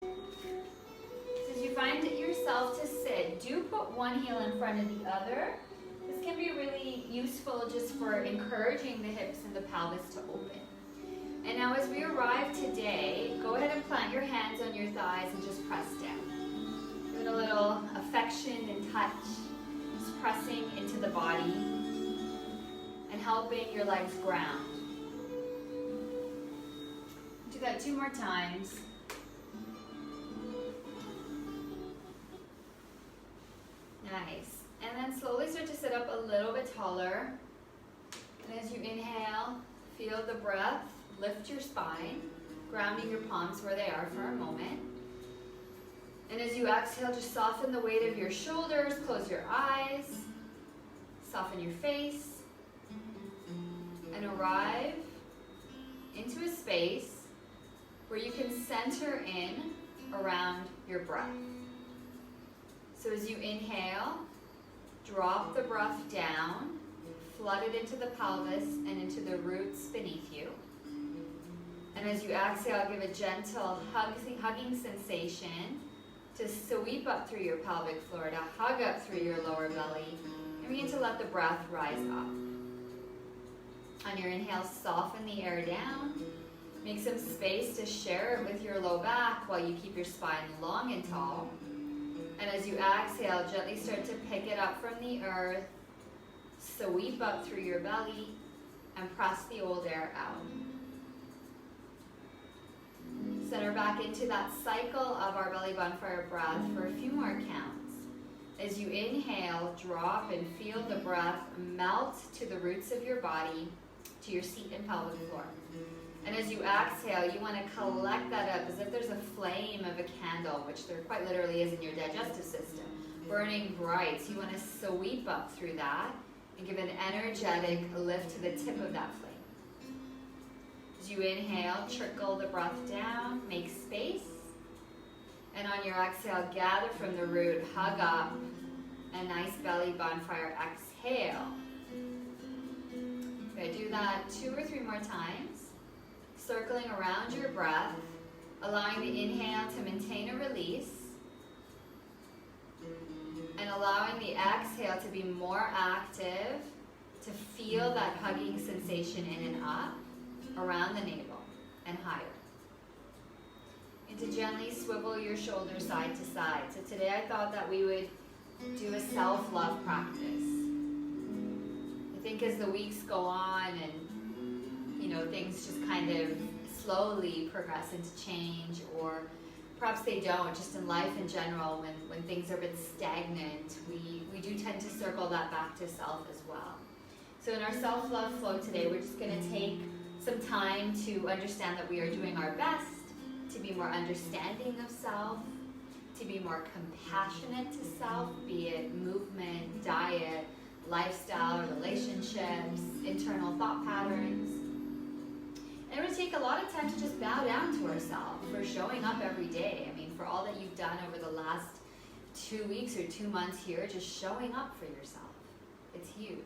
So as you find yourself to sit, do put one heel in front of the other. This can be really useful just for encouraging the hips and the pelvis to open. And now as we arrive today, go ahead and plant your hands on your thighs and just press down. Give it a little affection and touch, just pressing into the body and helping your legs ground. Do that 2 more times. Nice. And then slowly start to sit up a little bit taller. And as you inhale, feel the breath, lift your spine, grounding your palms where they are for a moment. And as you exhale, just soften the weight of your shoulders, close your eyes, soften your face, and arrive into a space where you can center in around your breath. So as you inhale, drop the breath down, flood it into the pelvis and into the roots beneath you. And as you exhale, give a gentle hugging sensation to sweep up through your pelvic floor, to hug up through your lower belly, and begin to let the breath rise up. On your inhale, soften the air down. Make some space to share it with your low back while you keep your spine long and tall. And as you exhale, gently start to pick it up from the earth, sweep up through your belly, and press the old air out. Center back into that cycle of our belly bonfire breath for a few more counts. As you inhale, drop and feel the breath melt to the roots of your body, to your seat and pelvic floor. And as you exhale, you want to collect that up as if there's a flame of a candle, which there quite literally is in your digestive system, burning bright. So you want to sweep up through that and give an energetic lift to the tip of that flame. As you inhale, trickle the breath down, make space. And on your exhale, gather from the root, hug up, a nice belly bonfire exhale. We're going to do that 2 or 3 more times. Circling around your breath, allowing the inhale to maintain a release, and allowing the exhale to be more active, to feel that hugging sensation in and up, around the navel, and higher. And to gently swivel your shoulders side to side. So today I thought that we would do a self-love practice. I think as the weeks go on and things just kind of slowly progress into change, or perhaps they don't, just in life in general, when things are a bit stagnant, we do tend to circle that back to self as well. So in our self-love flow today, we're just going to take some time to understand that we are doing our best to be more understanding of self, to be more compassionate to self, be it movement, diet, lifestyle, relationships, internal thought patterns. And it would take a lot of time to just bow down to ourselves for showing up every day. I mean, for all that you've done over the last 2 weeks or 2 months here, just showing up for yourself. It's huge.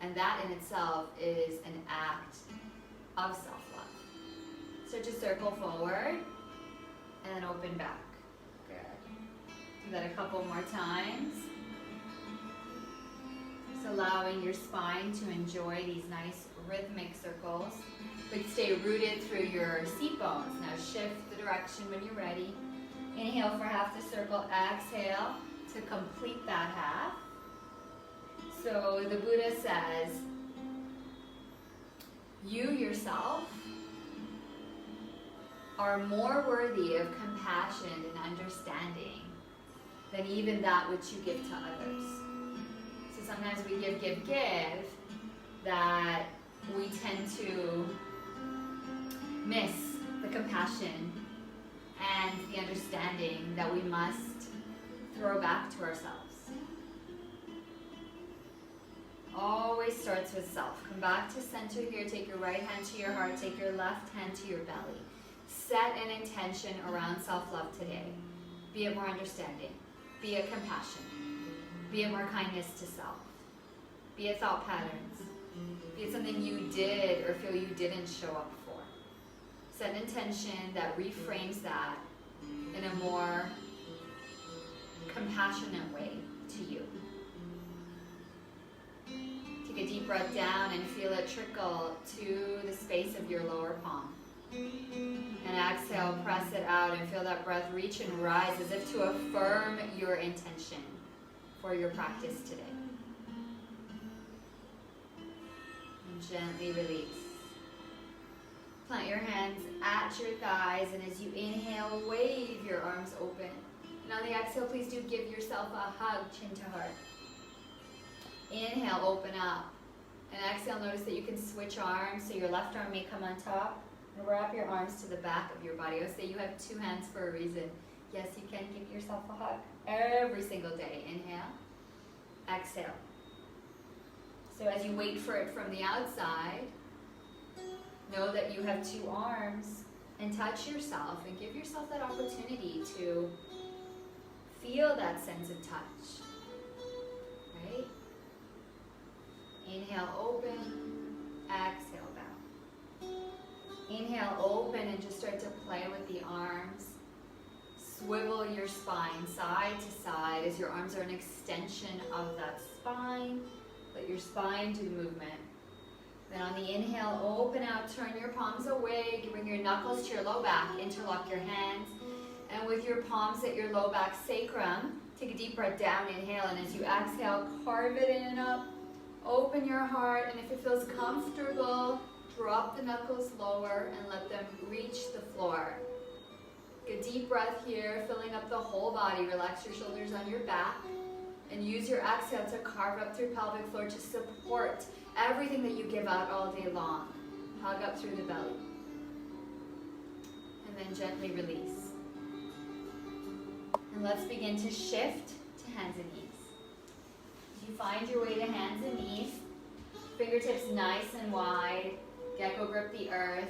And that in itself is an act of self-love. So just circle forward and then open back. Good. Do that a couple more times. Just allowing your spine to enjoy these nice rhythmic circles. But stay rooted through your seat bones. Now shift the direction when you're ready. Inhale for half the circle. Exhale to complete that half. So the Buddha says, you yourself are more worthy of compassion and understanding than even that which you give to others. So sometimes we give, that we tend to miss the compassion and the understanding that we must throw back to ourselves. Always starts with self. Come back to center here. Take your right hand to your heart. Take your left hand to your belly. Set an intention around self-love today. Be it more understanding. Be it compassion. Be it more kindness to self. Be it thought patterns. Be it something you did or feel you didn't show up for. Set an intention that reframes that in a more compassionate way to you. Take a deep breath down and feel it trickle to the space of your lower palm. And exhale, press it out and feel that breath reach and rise as if to affirm your intention for your practice today. And gently release. Plant your hands at your thighs, and as you inhale, wave your arms open. And on the exhale, please do give yourself a hug, chin to heart. Inhale, open up. And exhale, notice that you can switch arms, so your left arm may come on top. And wrap your arms to the back of your body. I would say you have two hands for a reason. Yes, you can give yourself a hug every single day. Inhale, exhale. So as you wait for it from the outside, know that you have two arms and touch yourself and give yourself that opportunity to feel that sense of touch. Right? Inhale, open, exhale, bow. Inhale, open, and just start to play with the arms. Swivel your spine side to side as your arms are an extension of that spine. Let your spine do the movement. Then on the inhale, open out, turn your palms away, bring your knuckles to your low back, interlock your hands. And with your palms at your low back sacrum, take a deep breath down, inhale, and as you exhale, carve it in and up. Open your heart, and if it feels comfortable, drop the knuckles lower and let them reach the floor. Take a deep breath here, filling up the whole body. Relax your shoulders on your back. And use your exhale to carve up through pelvic floor to support everything that you give out all day long. Hug up through the belly. And then gently release. And let's begin to shift to hands and knees. As you find your way to hands and knees, fingertips nice and wide. Gecko grip the earth.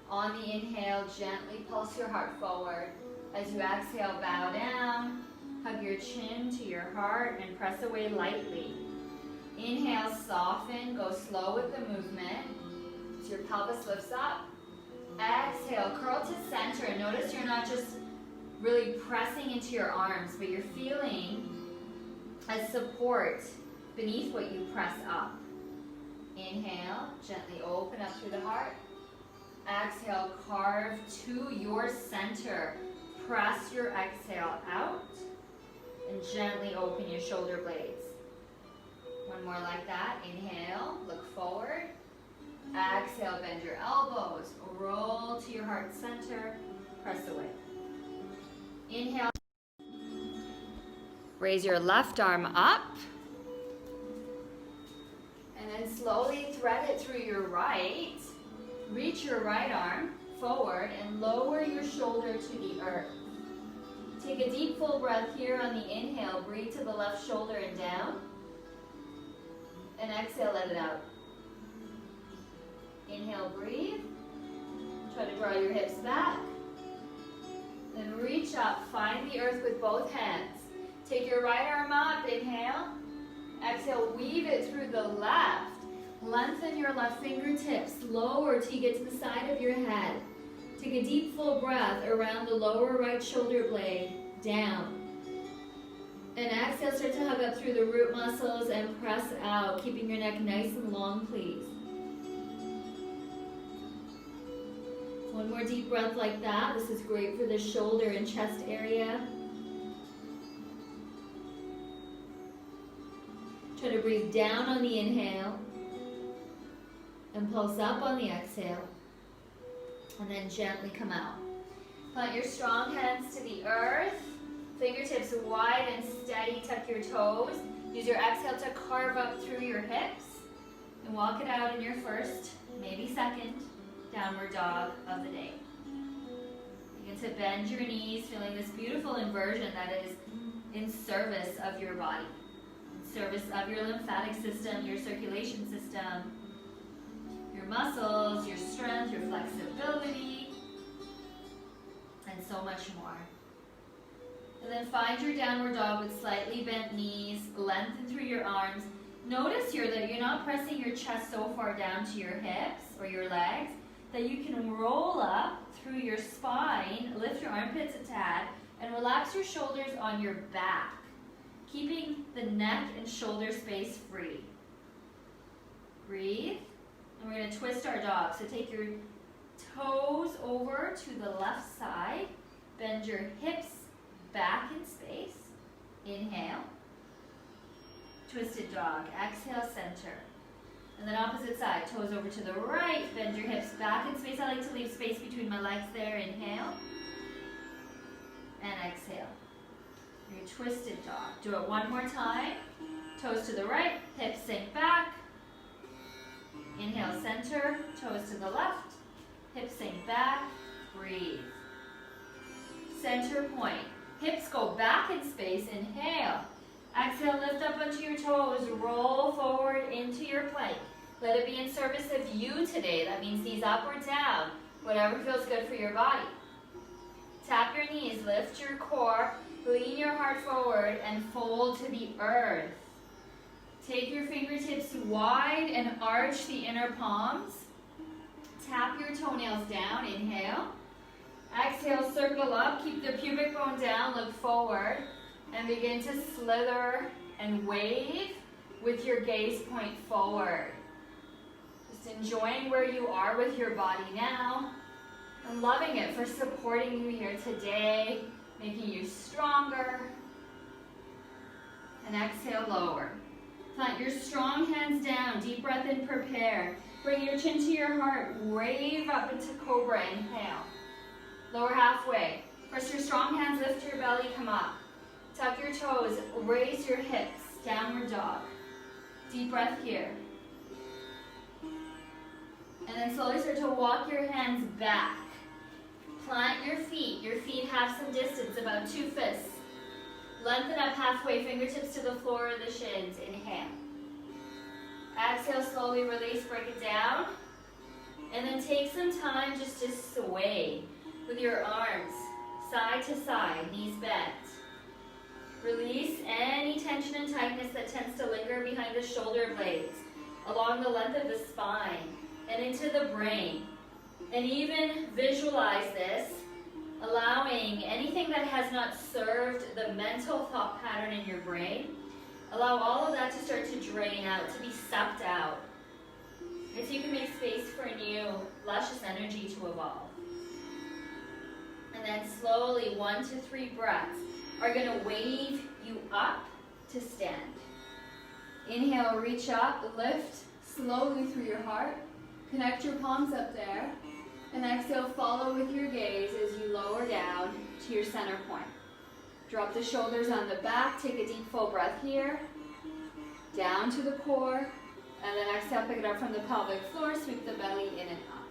On the inhale, gently pulse your heart forward. As you exhale, bow down. Hug your chin to your heart and press away lightly. Inhale, soften, go slow with the movement. As your pelvis lifts up. Exhale, curl to center. And notice you're not just really pressing into your arms, but you're feeling a support beneath what you press up. Inhale, gently open up through the heart. Exhale, carve to your center. Press your exhale out. And gently open your shoulder blades. One more like that. Inhale, look forward. Exhale, bend your elbows. Roll to your heart center. Press away. Inhale. Raise your left arm up. And then slowly thread it through your right. Reach your right arm forward and lower your shoulder to the earth. Take a deep full breath here on the inhale. Breathe to the left shoulder and down. And exhale, let it out. Inhale, breathe. Try to draw your hips back. Then reach up, find the earth with both hands. Take your right arm up, inhale. Exhale, weave it through the left. Lengthen your left fingertips, lower till you get to the side of your head. Take a deep full breath around the lower right shoulder blade, down. And exhale, start to hug up through the root muscles and press out, keeping your neck nice and long, please. One more deep breath like that. This is great for the shoulder and chest area. Try to breathe down on the inhale and pulse up on the exhale. And then gently come out. Plant your strong hands to the earth. Fingertips wide and steady. Tuck your toes. Use your exhale to carve up through your hips. And walk it out in your first, maybe second, downward dog of the day. Begin to bend your knees, feeling this beautiful inversion that is in service of your body. In service of your lymphatic system, your circulation system, your muscles, your strength, your flexibility, and so much more. And then find your downward dog with slightly bent knees, lengthen through your arms. Notice here that you're not pressing your chest so far down to your hips or your legs that you can roll up through your spine. Lift your armpits a tad and relax your shoulders on your back, keeping the neck and shoulder space free. Breathe. And we're going to twist our dog. So take your toes over to the left side. Bend your hips back in space. Inhale. Twisted dog. Exhale, center. And then opposite side. Toes over to the right. Bend your hips back in space. I like to leave space between my legs there. Inhale. And exhale. Your twisted dog. Do it one more time. Toes to the right. Hips sink back. Inhale, center, toes to the left, hips sink back, breathe. Center point, hips go back in space, inhale. Exhale, lift up onto your toes, roll forward into your plank. Let it be in service of you today. That means knees up or down, whatever feels good for your body. Tap your knees, lift your core, lean your heart forward, and fold to the earth. Take your fingertips wide and arch the inner palms. Tap your toenails down, inhale. Exhale, circle up, keep the pubic bone down, look forward, and begin to slither and wave with your gaze point forward. Just enjoying where you are with your body now, and loving it for supporting you here today, making you stronger. And exhale, lower. Plant your strong hands down, deep breath in, prepare. Bring your chin to your heart, wave up into Cobra, inhale. Lower halfway. Press your strong hands, lift your belly, come up. Tuck your toes, raise your hips, downward dog. Deep breath here. And then slowly start to walk your hands back. Plant your feet have some distance, about 2 fists. Lengthen up halfway, fingertips to the floor of the shins. Inhale. Exhale, slowly release, break it down. And then take some time just to sway with your arms side to side, knees bent. Release any tension and tightness that tends to linger behind the shoulder blades, along the length of the spine, and into the brain. And even visualize this, allowing anything that has not served the mental thought pattern in your brain, allow all of that to start to drain out, to be sucked out. And so you can make space for new, luscious energy to evolve. And then slowly, 1 to 3 breaths are going to wave you up to stand. Inhale, reach up, lift slowly through your heart. Connect your palms up there. And exhale, follow with your gaze as you lower down to your center point. Drop the shoulders on the back, take a deep full breath here. Down to the core, and then exhale, pick it up from the pelvic floor, sweep the belly in and up.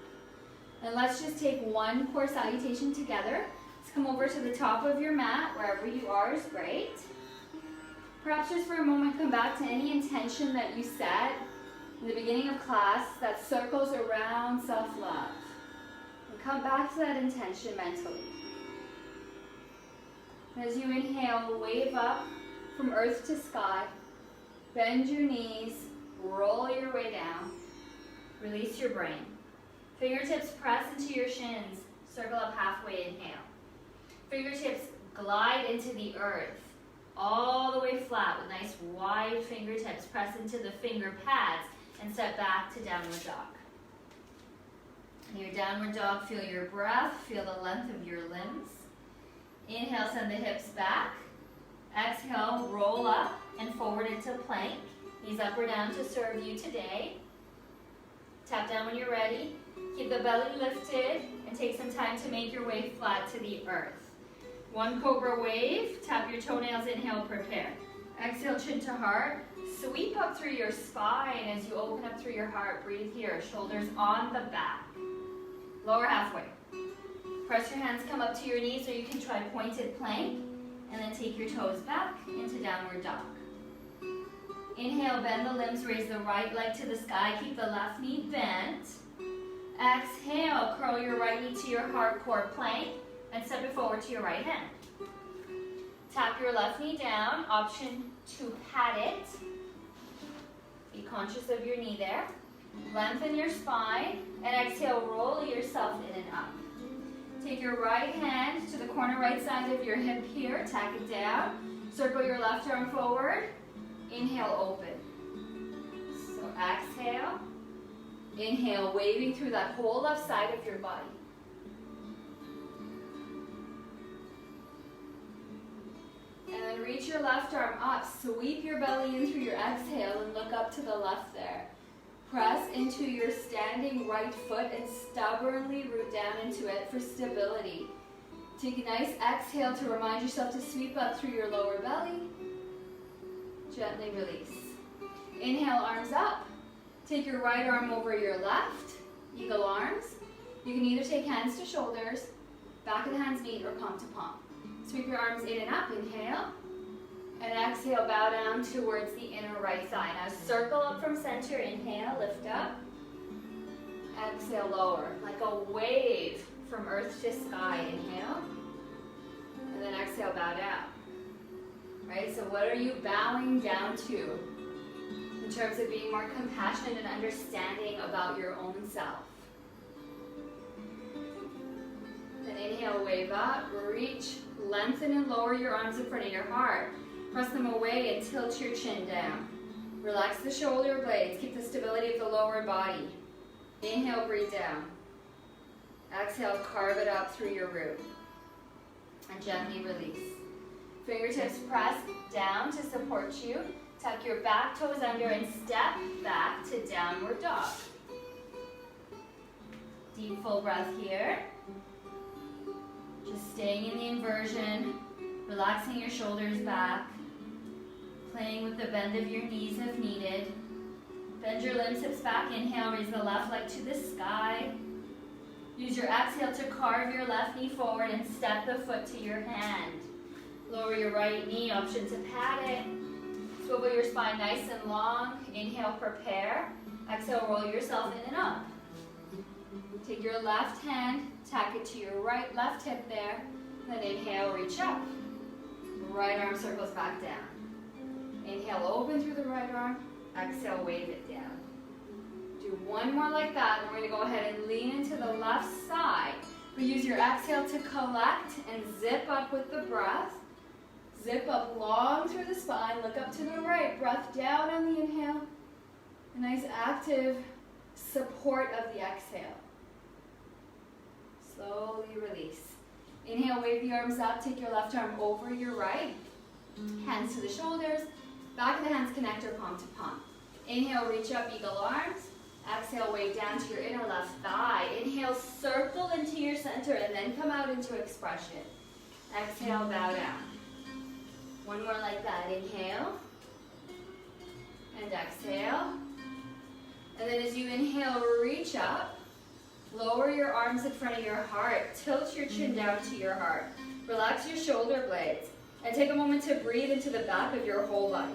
And let's just take one core salutation together. Let's come over to the top of your mat, wherever you are is great. Perhaps just for a moment, come back to any intention that you set in the beginning of class that circles around self-love. Come back to that intention mentally. As you inhale, wave up from earth to sky. Bend your knees, roll your way down. Release your brain. Fingertips press into your shins. Circle up halfway, inhale. Fingertips glide into the earth, all the way flat with nice wide fingertips. Press into the finger pads and step back to downward dog. In your downward dog, feel your breath, feel the length of your limbs. Inhale, send the hips back. Exhale, roll up and forward into plank. Knees up or down to serve you today. Tap down when you're ready. Keep the belly lifted and take some time to make your way flat to the earth. 1 Cobra Wave. Tap your toenails, inhale, prepare. Exhale, chin to heart. Sweep up through your spine as you open up through your heart. Breathe here, shoulders on the back. Lower halfway. Press your hands, come up to your knees, or you can try pointed plank, and then take your toes back into downward dog. Inhale, bend the limbs, raise the right leg to the sky, keep the left knee bent. Exhale, curl your right knee to your heart, core plank, and step it forward to your right hand. Tap your left knee down, option to pat it. Be conscious of your knee there. Lengthen your spine, and exhale, roll yourself in and up. Take your right hand to the corner right side of your hip here. Tack it down. Circle your left arm forward. Inhale, open. So exhale. Inhale, waving through that whole left side of your body. And then reach your left arm up. Sweep your belly in through your exhale and look up to the left there. Press into your standing right foot and stubbornly root down into it for stability. Take a nice exhale to remind yourself to sweep up through your lower belly. Gently release. Inhale, arms up. Take your right arm over your left. Eagle arms. You can either take hands to shoulders, back of the hands meet, or palm to palm. Sweep your arms in and up. Inhale. And exhale, bow down towards the inner right thigh. Now circle up from center. Inhale, lift up. Exhale, lower. Like a wave from earth to sky. Inhale. And then exhale, bow down. Right? So what are you bowing down to in terms of being more compassionate and understanding about your own self? Then inhale, wave up, reach, lengthen and lower your arms in front of your heart. Press them away and tilt your chin down. Relax the shoulder blades. Keep the stability of the lower body. Inhale, breathe down. Exhale, carve it up through your root. And gently release. Fingertips press down to support you. Tuck your back toes under and step back to downward dog. Deep full breath here. Just staying in the inversion. Relaxing your shoulders back. Playing with the bend of your knees if needed. Bend your limbs, hips back. Inhale, raise the left leg to the sky. Use your exhale to carve your left knee forward and step the foot to your hand. Lower your right knee, option to pat it. Swivel your spine nice and long. Inhale, prepare. Exhale, roll yourself in and up. Take your left hand, tack it to your right left hip there. Then inhale, reach up. Right arm circles back down. Inhale, open through the right arm. Exhale, wave it down. Do one more like that, and we're going to go ahead and lean into the left side. But use your exhale to collect and zip up with the breath. Zip up long through the spine. Look up to the right. Breath down on the inhale. A nice active support of the exhale. Slowly release. Inhale, wave the arms up. Take your left arm over your right. Hands to the shoulders. Back of the hands connect or palm to palm. Inhale, reach up, eagle arms. Exhale, wave down to your inner left thigh. Inhale, circle into your center and then come out into expression. Exhale, bow down. One more like that. Inhale. And exhale. And then as you inhale, reach up. Lower your arms in front of your heart. Tilt your chin down to your heart. Relax your shoulder blades. And take a moment to breathe into the back of your whole body.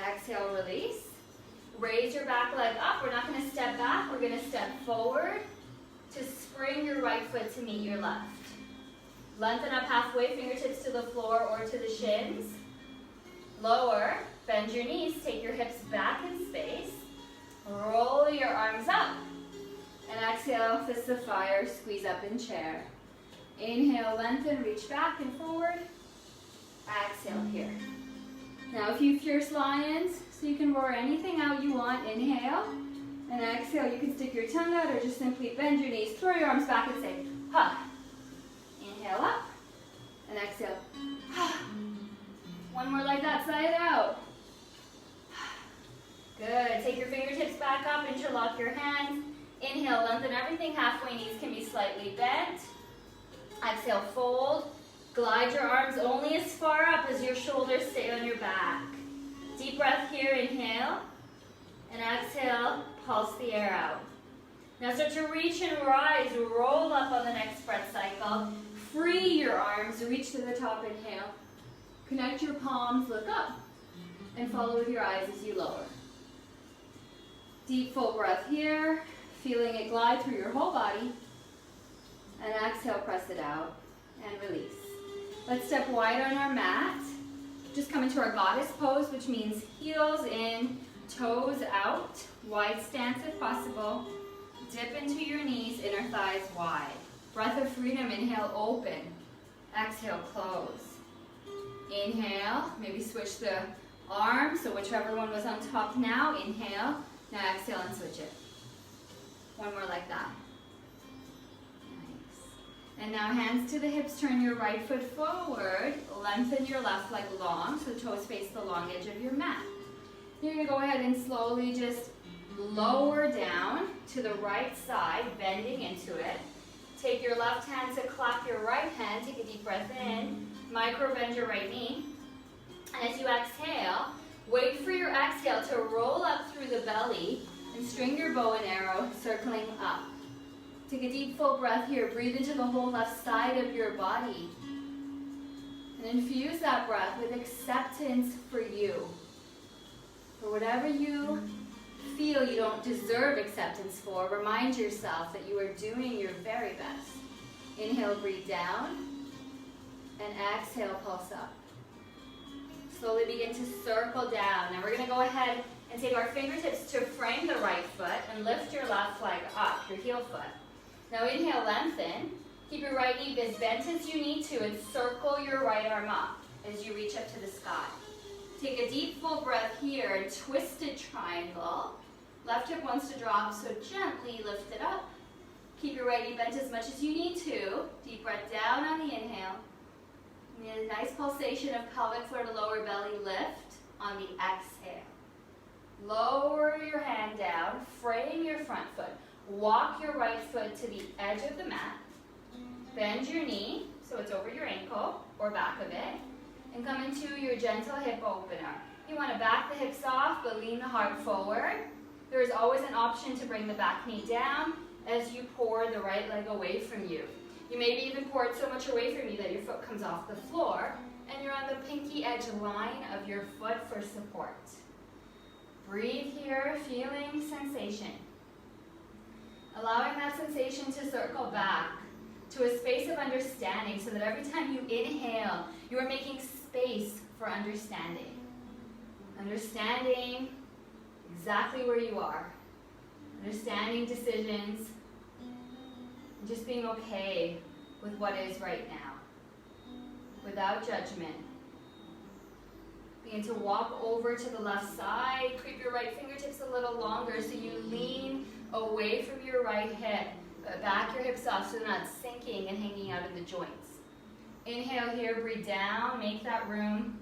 Exhale, release. Raise your back leg up. We're not going to step back. We're going to step forward to spring your right foot to meet your left. Lengthen up halfway, fingertips to the floor or to the shins. Lower, bend your knees, take your hips back in space. Roll your arms up. And exhale, fists of fire, squeeze up in chair. Inhale, lengthen, reach back and forward. Exhale here. Now a few fierce lions, so you can roar anything out you want. Inhale, and exhale, you can stick your tongue out or just simply bend your knees, throw your arms back and say, ha. Inhale up, and exhale, ha. One more like that, side out. Good, take your fingertips back up, interlock your hands. Inhale, lengthen everything halfway, knees can be slightly bent. Exhale, fold. Glide your arms only as far up as your shoulders stay on your back. Deep breath here, inhale. And exhale, pulse the air out. Now start to reach and rise, roll up on the next breath cycle. Free your arms, reach to the top, inhale. Connect your palms, look up. And follow with your eyes as you lower. Deep full breath here. Feeling it glide through your whole body. And exhale, press it out and release. Let's step wide on our mat. Just come into our goddess pose, which means heels in, toes out, wide stance if possible. Dip into your knees, inner thighs wide. Breath of freedom, inhale, open. Exhale, close. Inhale, maybe switch the arms, so whichever one was on top now, inhale. Now exhale and switch it. One more like that. Nice. And now hands to the hips, turn your right foot forward, lengthen your left leg long, so the toes face the long edge of your mat. You're gonna go ahead and slowly just lower down to the right side, bending into it. Take your left hand to clap your right hand, take a deep breath in, micro bend your right knee. And as you exhale, wait for your exhale to roll up through the belly and string your bow and arrow, circling up. Take a deep full breath here, breathe into the whole left side of your body. And infuse that breath with acceptance for you. For whatever you feel you don't deserve acceptance for, remind yourself that you are doing your very best. Inhale, breathe down, and exhale, pulse up. Slowly begin to circle down. Now we're going to go ahead and take our fingertips to frame the right foot and lift your left leg up, your heel foot. Now inhale, lengthen. Keep your right knee as bent as you need to and circle your right arm up as you reach up to the sky. Take a deep full breath here and twisted triangle. Left hip wants to drop, so gently lift it up. Keep your right knee bent as much as you need to. Deep breath down on the inhale. And a nice pulsation of pelvic floor to lower belly lift on the exhale. Lower your hand down, frame your front foot. Walk your right foot to the edge of the mat. Bend your knee so it's over your ankle or back of it. And come into your gentle hip opener. You want to back the hips off, but lean the heart forward. There is always an option to bring the back knee down as you pour the right leg away from you. You maybe even pour it so much away from you that your foot comes off the floor and you're on the pinky edge line of your foot for support. Breathe here, feeling sensation. Allowing that sensation to circle back to a space of understanding so that every time you inhale, you are making space for understanding. Understanding exactly where you are. Understanding decisions. And just being okay with what is right now. Without judgment. Begin to walk over to the left side. Creep your right fingertips a little longer so you lean away from your right hip. Back your hips off so they're not sinking and hanging out of the joints. Inhale here, breathe down, make that room.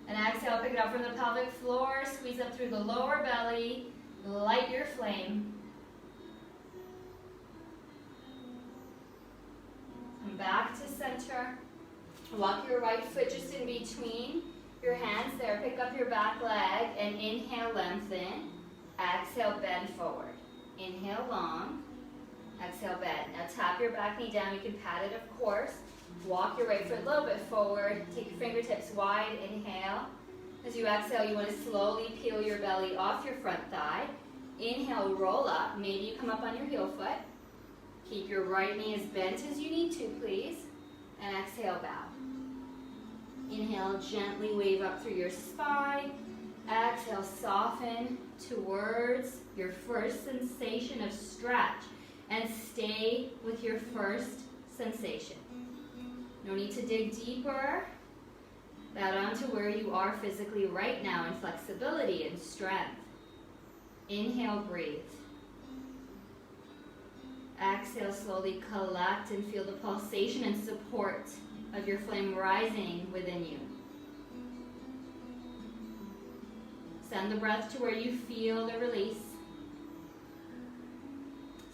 And exhale, pick it up from the pelvic floor, squeeze up through the lower belly, light your flame. Come back to center. Walk your right foot just in between your hands there. Pick up your back leg and inhale, lengthen. Exhale, bend forward. Inhale, long. Exhale, bend. Now tap your back knee down. You can pat it, of course. Walk your right foot a little bit forward. Take your fingertips wide. Inhale. As you exhale, you want to slowly peel your belly off your front thigh. Inhale, roll up. Maybe you come up on your heel foot. Keep your right knee as bent as you need to, please. And exhale, bow. Inhale, gently wave up through your spine. Exhale, soften towards your first sensation of stretch. And stay with your first sensation. No need to dig deeper. Bow down to where you are physically right now in flexibility and strength. Inhale, breathe. Exhale, slowly collect and feel the pulsation and support of your flame rising within you. Send the breath to where you feel the release.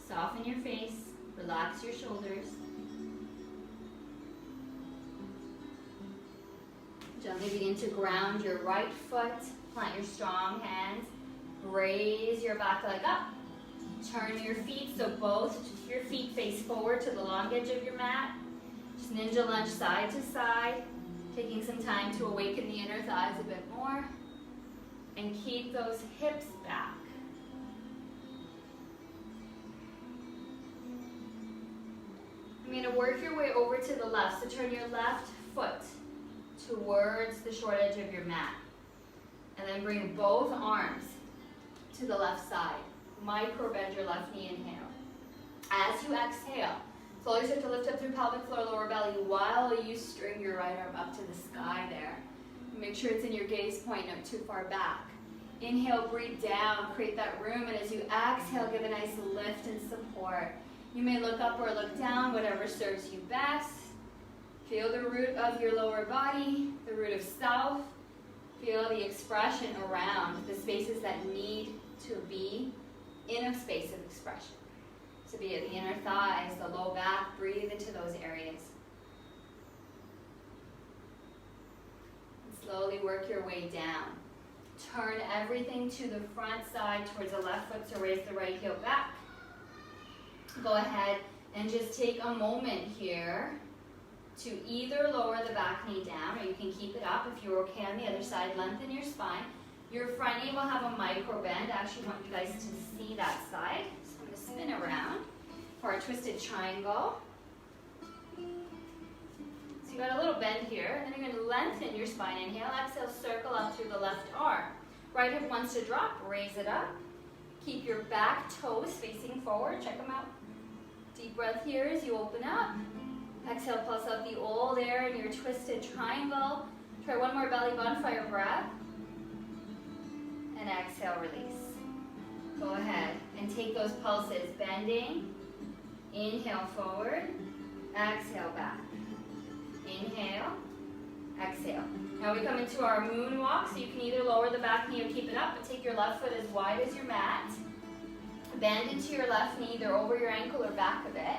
Soften your face, relax your shoulders. Gently begin to ground your right foot, plant your strong hands, raise your back leg up. Turn your feet so both your feet face forward to the long edge of your mat. Just ninja lunge side to side, taking some time to awaken the inner thighs a bit more. And keep those hips back. You're going to work your way over to the left. So turn your left foot towards the short edge of your mat. And then bring both arms to the left side. Micro bend your left knee, inhale. As you exhale, slowly start to lift up through pelvic floor, lower belly, while you string your right arm up to the sky there. Make sure it's in your gaze point, not too far back. Inhale, breathe down, create that room, and as you exhale, give a nice lift and support. You may look up or look down, whatever serves you best. Feel the root of your lower body, the root of self. Feel the expression around the spaces that need to be in a space of expression. So be it the inner thighs, the low back, breathe into those areas. And slowly work your way down. Turn everything to the front side towards the left foot, so raise the right heel back. Go ahead and just take a moment here to either lower the back knee down, or you can keep it up if you're okay on the other side. Lengthen your spine. Your front knee will have a micro bend. I actually want you guys to see that side. So I'm going to spin around for a twisted triangle. So you got a little bend here, and then you're going to lengthen your spine. Inhale, exhale, circle up through the left arm. Right hip wants to drop, raise it up. Keep your back toes facing forward. Check them out. Deep breath here as you open up. Exhale, pulse out the old air in your twisted triangle. Try one more belly bonfire breath. And exhale, release. Go ahead and take those pulses, bending. Inhale forward. Exhale back. Inhale. Exhale. Now we come into our moonwalk, so you can either lower the back knee or keep it up, but take your left foot as wide as your mat. Bend into your left knee, either over your ankle or back of it.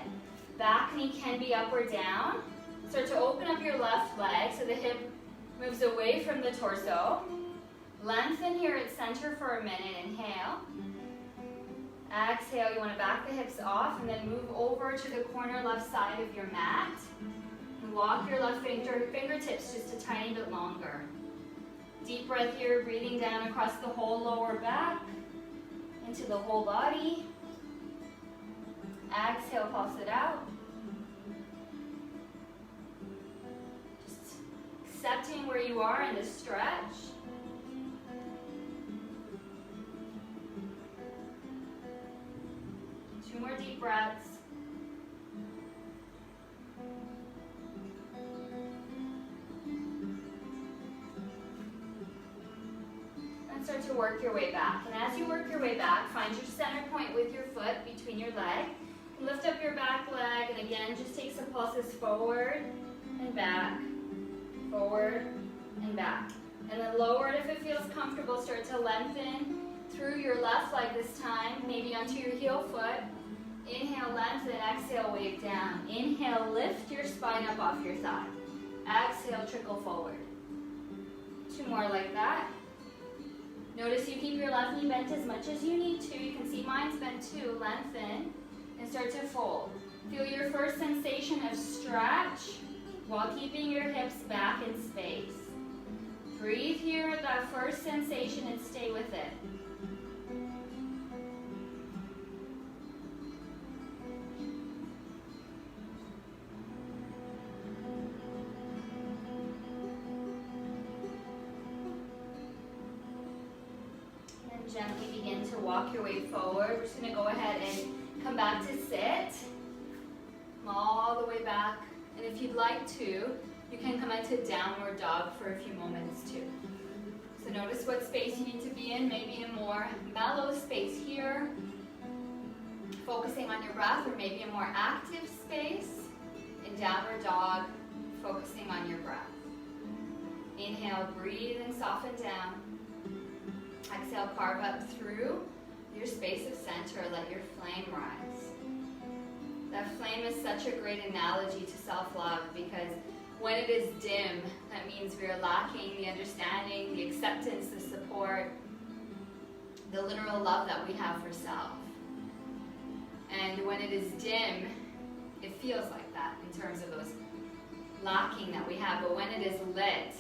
Back knee can be up or down. Start to open up your left leg so the hip moves away from the torso. Lengthen here at center for a minute. Inhale. Exhale, you want to back the hips off and then move over to the corner left side of your mat. And walk your left fingertips just a tiny bit longer. Deep breath here, breathing down across the whole lower back, into the whole body. Exhale, pulse it out. Just accepting where you are in the stretch. Two more deep breaths. And start to work your way back. And as you work your way back, find your center point with your foot between your leg. Lift up your back leg, and again, just take some pulses forward and back, forward and back. And then lower it if it feels comfortable. Start to lengthen through your left leg this time, maybe onto your heel foot. Inhale, lengthen, exhale, wave down. Inhale, lift your spine up off your thigh. Exhale, trickle forward. Two more like that. Notice you keep your left knee bent as much as you need to. You can see mine's bent too. Lengthen. And start to fold. Feel your first sensation of stretch while keeping your hips back in space. Breathe here at that first sensation and stay with it. And then gently begin to walk your way forward. We're just going to go ahead and come back to sit, all the way back, and if you'd like to, you can come into downward dog for a few moments too. So notice what space you need to be in, maybe a more mellow space here, focusing on your breath, or maybe a more active space in downward dog, focusing on your breath. Inhale, breathe and soften down. Exhale, carve up through your space of center, let your flame rise. That flame is such a great analogy to self-love, because when it is dim, that means we are lacking the understanding, the acceptance, the support, the literal love that we have for self. And when it is dim, it feels like that in terms of those lacking that we have. But when it is lit,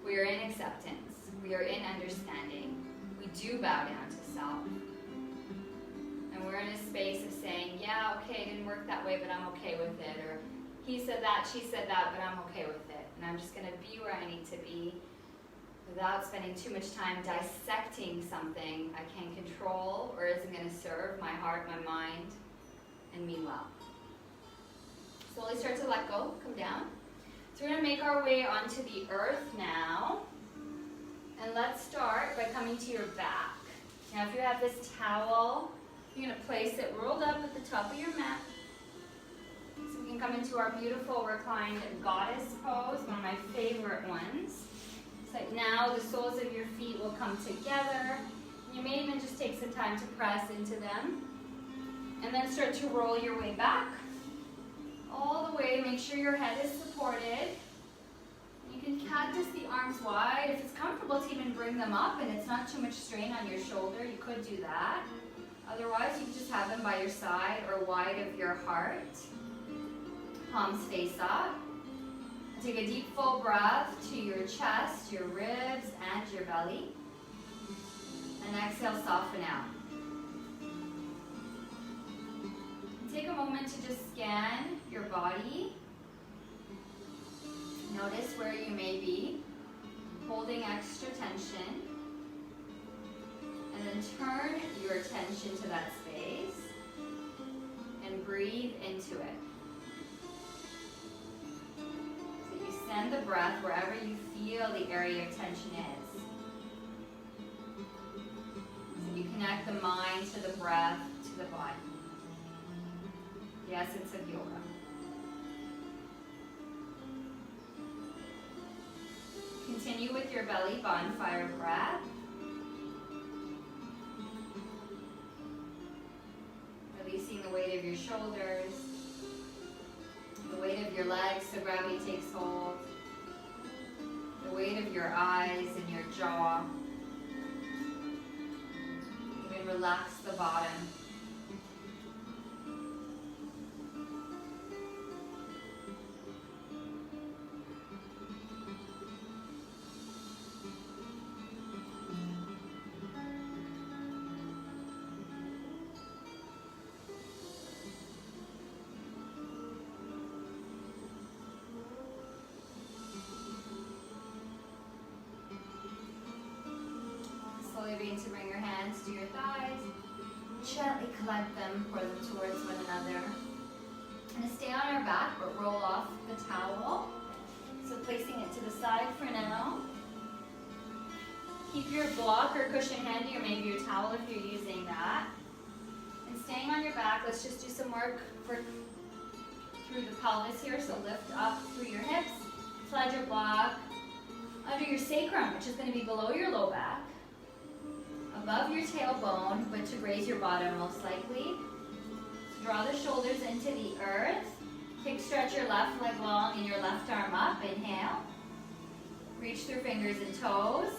we are in acceptance, we are in understanding. We do bow down to self. And we're in a space of saying, yeah, okay, it didn't work that way, but I'm okay with it. Or he said that, she said that, but I'm okay with it. And I'm just going to be where I need to be without spending too much time dissecting something I can control or isn't going to serve my heart, my mind, and me well. Slowly start to let go, come down. So we're going to make our way onto the earth now. And let's start by coming to your back. Now if you have this towel, you're going to place it rolled up at the top of your mat. So we can come into our beautiful reclined goddess pose, one of my favorite ones. It's like now the soles of your feet will come together. You may even just take some time to press into them. And then start to roll your way back. All the way, make sure your head is supported. You can cactus the arms wide. If it's comfortable to even bring them up and it's not too much strain on your shoulder, you could do that. Otherwise, you can just have them by your side or wide of your heart. Palms face up. Take a deep full breath to your chest, your ribs, and your belly. And exhale, soften out. Take a moment to just scan your body. Notice where you may be holding extra tension. And then turn your attention to that space and breathe into it. So you send the breath wherever you feel the area of tension is. So you connect the mind to the breath to the body. The essence of yoga. Continue with your belly bonfire breath. Releasing the weight of your shoulders, the weight of your legs so gravity takes hold, the weight of your eyes and your jaw. Even relax the bottom. Slowly begin to bring your hands to your thighs. Gently collect them, pour them towards one another. And stay on our back, but roll off the towel. So placing it to the side for now. Keep your block or cushion handy, or maybe your towel if you're using that. And staying on your back, let's just do some work through the pelvis here. So lift up through your hips, slide your block under your sacrum, which is going to be below your low back, above your tailbone, but to raise your bottom most likely. So draw the shoulders into the earth. Kick stretch your left leg long and your left arm up. Inhale. Reach through fingers and toes.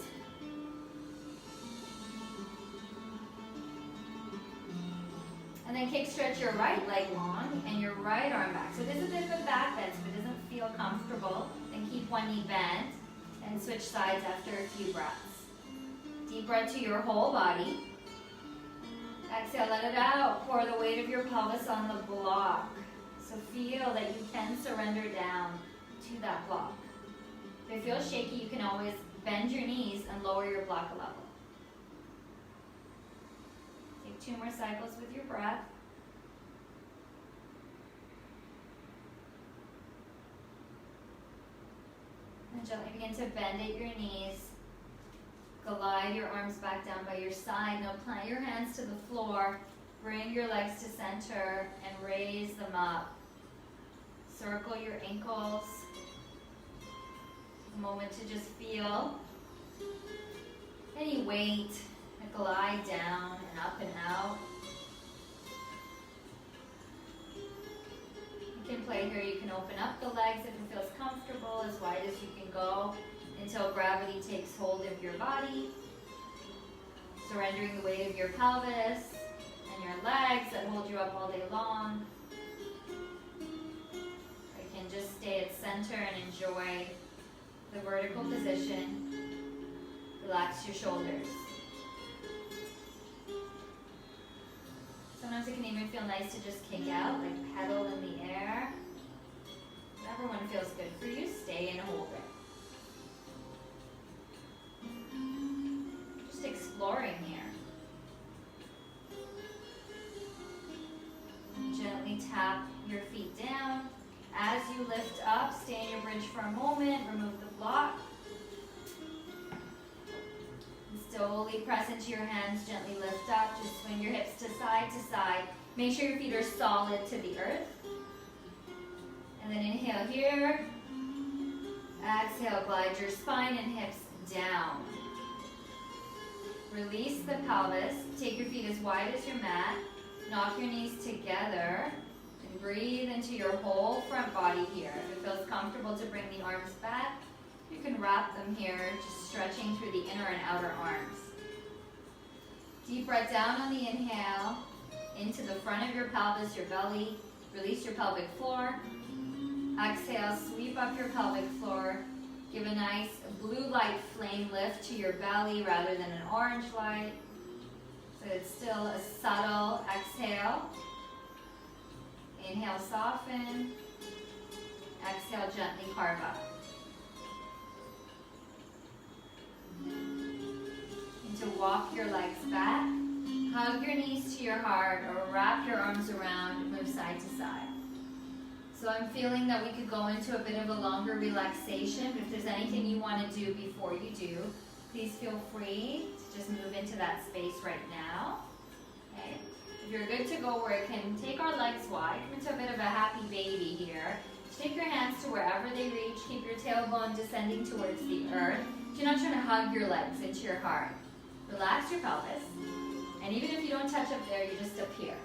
And then kick stretch your right leg long and your right arm back. So it is a bit of a back bend, so if it doesn't feel comfortable, then keep one knee bent and switch sides after a few breaths. Deep breath to your whole body. Exhale, let it out. Pour the weight of your pelvis on the block. So feel that you can surrender down to that block. If it feels shaky, you can always bend your knees and lower your block a level. Take 2 more cycles with your breath. And gently begin to bend at your knees. Glide your arms back down by your side. Now plant your hands to the floor. Bring your legs to center and raise them up. Circle your ankles. A moment to just feel any weight that glide down and up and out. You can play here. You can open up the legs if it feels comfortable, as wide as you can go, until gravity takes hold of your body, surrendering the weight of your pelvis and your legs that hold you up all day long. You can just stay at center and enjoy the vertical position. Relax your shoulders. Sometimes it can even feel nice to just kick out, like pedal in the air. Whatever one feels good for you, stay and hold it. gently tap your feet down. As you lift up, stay in your bridge for a moment, remove the block. And slowly press into your hands, gently lift up, just swing your hips to side to side. Make sure your feet are solid to the earth. And then inhale here. Exhale, glide your spine and hips down. Release the pelvis. Take your feet as wide as your mat. Knock your knees together. And breathe into your whole front body here. If it feels comfortable to bring the arms back, you can wrap them here, just stretching through the inner and outer arms. Deep breath down on the inhale, into the front of your pelvis, your belly. Release your pelvic floor. Exhale, sweep up your pelvic floor. Give a nice blue light flame lift to your belly rather than an orange light. So it's still a subtle exhale. Inhale, soften. Exhale, gently carve up. And to walk your legs back, hug your knees to your heart or wrap your arms around, move side to side. So I'm feeling that we could go into a bit of a longer relaxation, but if there's anything you want to do before you do, please feel free to just move into that space right now. Okay. If you're good to go, where it can take our legs wide, come into a bit of a happy baby here. Take your hands to wherever they reach. Keep your tailbone descending towards the earth. You're not trying to hug your legs into your heart. Relax your pelvis. And even if you don't touch up there, you just appear.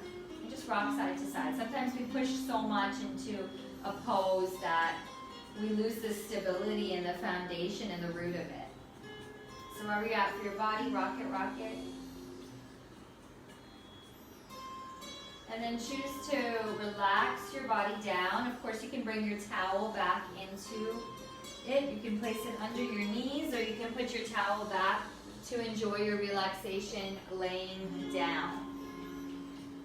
You just rock side to side. Sometimes we push so much into a pose that we lose the stability and the foundation and the root of it. So wherever you're at for your body, rock it, rock it. And then choose to relax your body down. Of course, you can bring your towel back into it. You can place it under your knees, or you can put your towel back to enjoy your relaxation laying down.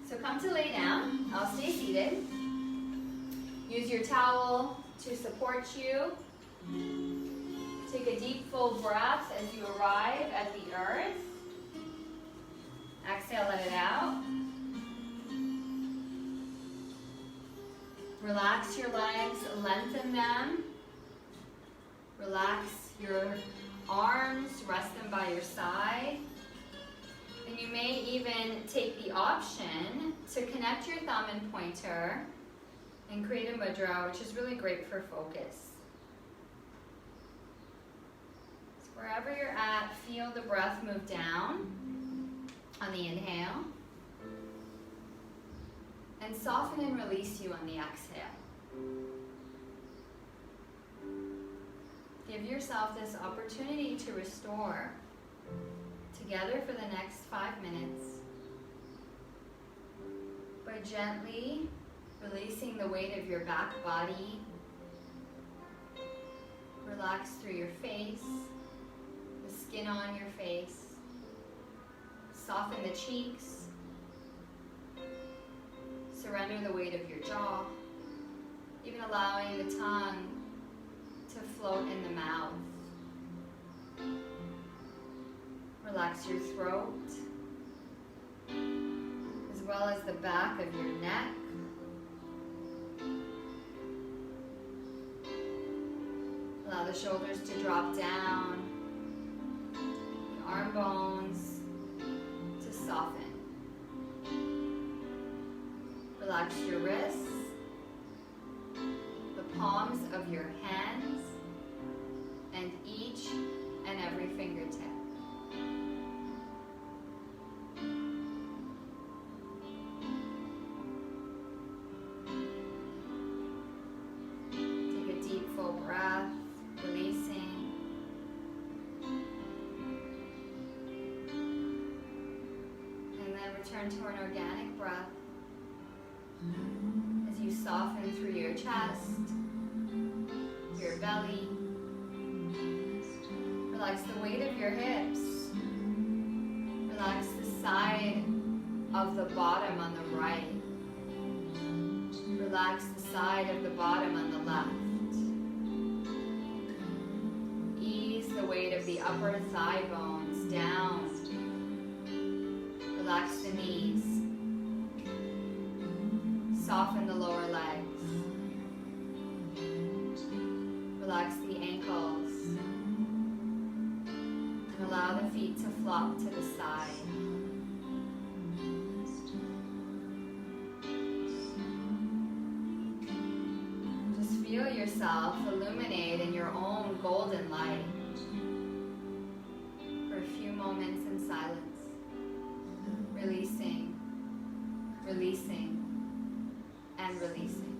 So come to lay down. I'll stay seated. Use your towel to support you. Take a deep, full breath as you arrive at the earth. Exhale, let it out. Relax your legs, lengthen them. Relax your arms, rest them by your side. And you may even take the option to connect your thumb and pointer and create a mudra, which is really great for focus. So wherever you're at, feel the breath move down on the inhale. And soften and release you on the exhale. Give yourself this opportunity to restore together for the next 5 minutes by gently releasing the weight of your back body. Relax through your face, the skin on your face. Soften the cheeks. Surrender the weight of your jaw, even allowing the tongue to float in the mouth. Relax your throat, as well as the back of your neck. Allow the shoulders to drop down, the arm bones to soften. Relax your wrists, the palms of your hands, and each and every fingertip. Take a deep, full breath, releasing. And then return to an organic breath. As you soften through your chest, your belly, relax the weight of your hips, relax the side of the bottom on the right, relax the side of the bottom on the left, ease the weight of the upper thigh bones down, relax the knees. Soften the lower legs. Relax the ankles. And allow the feet to flop to the side. Just feel yourself illuminate in your own golden light for a few moments in silence. Releasing, releasing, and releasing.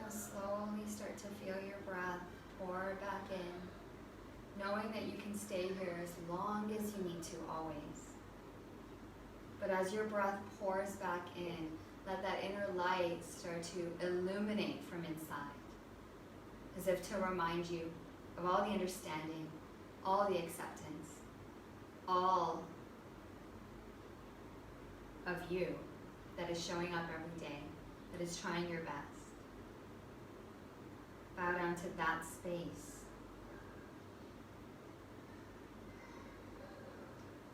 Slowly start to feel your breath pour back in, knowing that you can stay here as long as you need to always. But as your breath pours back in, let that inner light start to illuminate from inside, as if to remind you of all the understanding, all the acceptance, all of you that is showing up every day, that is trying your best. Bow down to that space.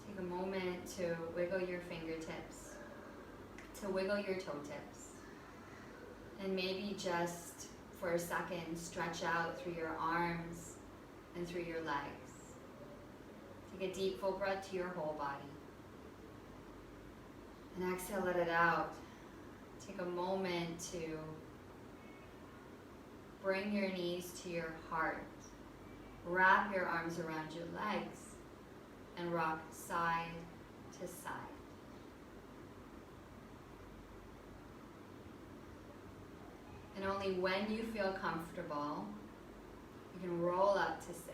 Take a moment to wiggle your fingertips, to wiggle your toe tips, and maybe just for a second stretch out through your arms and through your legs. Take a deep full breath to your whole body. And exhale, let it out. Take a moment to bring your knees to your heart. Wrap your arms around your legs and rock side to side. And only when you feel comfortable, you can roll up to sit.